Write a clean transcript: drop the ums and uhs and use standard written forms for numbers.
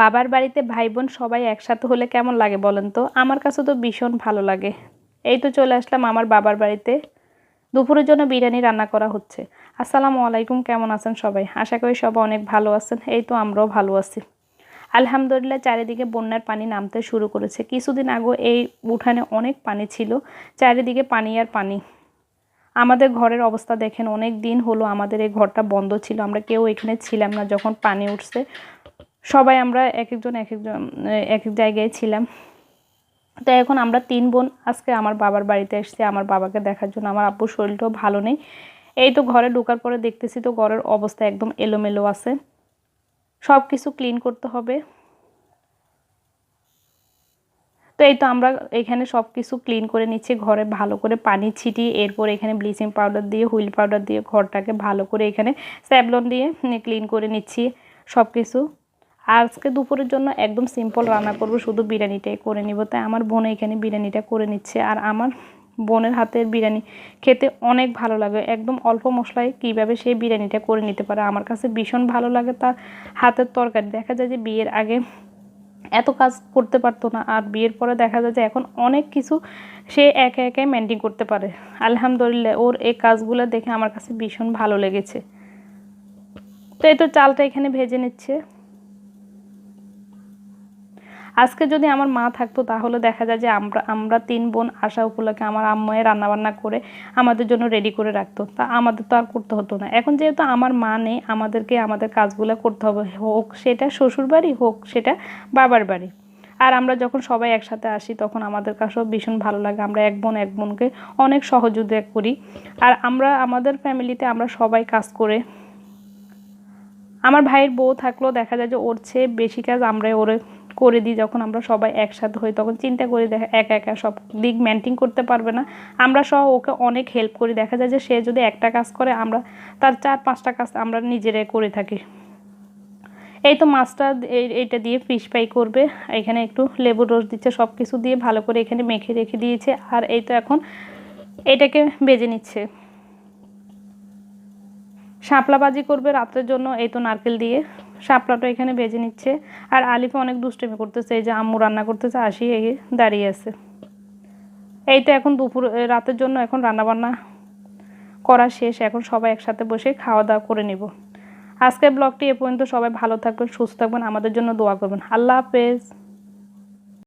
বাবার বাড়িতে ভাই বোন সবাই একসাথে হলে কেমন লাগে বলেন তো? আমার কাছে তো ভীষণ ভালো লাগে। এই তো চলে আসলাম আমার বাবার বাড়িতে। দুপুরের জন্য বিরিয়ানি রান্না করা হচ্ছে। আসসালামু আলাইকুম, কেমন আছেন সবাই? আশা করি সবাই অনেক ভালো আছেন। এই তো আমরাও ভালো আছি। আলহামদুলিল্লাহ, চারিদিকে বন্যার পানি নামতে শুরু করেছে। কিছুদিন আগে এই উঠানে অনেক পানি ছিল, চারিদিকে পানি আর পানি। আমাদের ঘরের অবস্থা দেখেন, অনেক দিন হলো আমাদের এই ঘরটা বন্ধ ছিল, আমরা কেউ এখানে ছিলাম না। যখন পানি উঠছে সবাই আমরা এক একজন এক এক জায়গায় ছিলাম। তো এখন আমরা 3 বোন আজকে আমার বাবার বাড়িতে এসেছি আমার বাবাকে দেখার জন্য। আমার আব্বুর শরীরটাও ভালো নেই। এই তো ঘরে ঢোকার পরে দেখতেছি তো ঘরের অবস্থা একদম এলোমেলো আছে, সব কিছু ক্লিন করতে হবে। তো এই তো আমরা এখানে সব কিছু ক্লিন করে নিচ্ছি, ঘরে ভালো করে পানি ছিটিয়ে এরপর এখানে ব্লিচিং পাউডার দিয়ে হুইল পাউডার দিয়ে ঘরটাকে ভালো করে এখানে স্যাভলন দিয়ে ক্লিন করে নিচ্ছি সব কিছু। আজকে দুপুরের জন্য একদম সিম্পল রান্না করব, শুধু বিরিয়ানিটাই করে নিব। তাই আমার বোন এখানে বিরিয়ানিটা করে নিচ্ছে। আর আমার বোনের হাতের বিরিয়ানি খেতে অনেক ভালো লাগে, একদম অল্প মশলায় কীভাবে সেই বিরিয়ানিটা করে নিতে পারে আমার কাছে ভীষণ ভালো লাগে। তার হাতের তরকারি দেখা যায় যে বিয়ের আগে এত কাজ করতে পারতো না, আর বিয়ের পরে দেখা যায় যে এখন অনেক কিছু সে একা একাই মেনটেন করতে পারে। আলহামদুলিল্লাহ, ওর এই কাজগুলো দেখে আমার কাছে ভীষণ ভালো লেগেছে। তো এই তো চালটা এখানে ভেজে নিচ্ছে। আজকে যদি আমার মা থাকতো তাহলে দেখা যায় যে আমরা 3 বোন আসা উপলক্ষে আমার আম্মায়ে রান্নাবান্না করে আমাদের জন্য রেডি করে রাখতো। তা আমাদের তো আর করতে হতো না। এখন যেহেতু আমার মা নেই, আমাদেরকে আমাদের কাজগুলো করতে হবে, হোক সেটা শ্বশুর বাড়ি হোক সেটা বাবার বাড়ি। আর আমরা যখন সবাই একসাথে আসি তখন আমাদের কাছেও ভীষণ ভালো লাগে। আমরা এক বোন এক বোনকে অনেক সহযোগিতা করি। আর আমরা আমাদের ফ্যামিলিতে আমরা সবাই কাজ করে, আমার ভাইয়ের বউ থাকলেও দেখা যায় যে ওর চেয়ে বেশি কাজ আমরা ওরে করে দিই। যখন আমরা সবাই একসাথে হই তখন চিন্তা করি দেখা একা একা সব দিক মেনটেন করতে পারবে না, আমরা সহ ওকে অনেক হেল্প করি। দেখা যায় যে সে যদি একটা কাজ করে আমরা তার 4-5টা কাজ আমরা নিজেরাই করে থাকি। এই তো মাছটা এইটা দিয়ে ফিশ ফ্রাই করবে। এখানে একটু লেবুর রস দিচ্ছে, সব কিছু দিয়ে ভালো করে এখানে মেখে রেখে দিয়েছে। আর এই তো এখন এটাকে ভেজে নিচ্ছে। শাপলা ভাজি করবে রাতের জন্য। এই তো নারকেল দিয়ে শাপলাটা এখানে ভেজে নিচ্ছে। আর আলিফা অনেক দুষ্টুমি করতেছে, এই যে আম্মু রান্না করতেছে আসি দাঁড়িয়ে আছে। এই তো এখন দুপুর রাতের জন্য এখন রান্নাবান্না করা শেষ, এখন সবাই একসাথে বসে খাওয়া দাওয়া করে নিব। আজকের ব্লগটি এ পর্যন্ত। সবাই ভালো থাকবেন, সুস্থ থাকবেন, আমাদের জন্য দোয়া করবেন। আল্লাহ হাফেজ।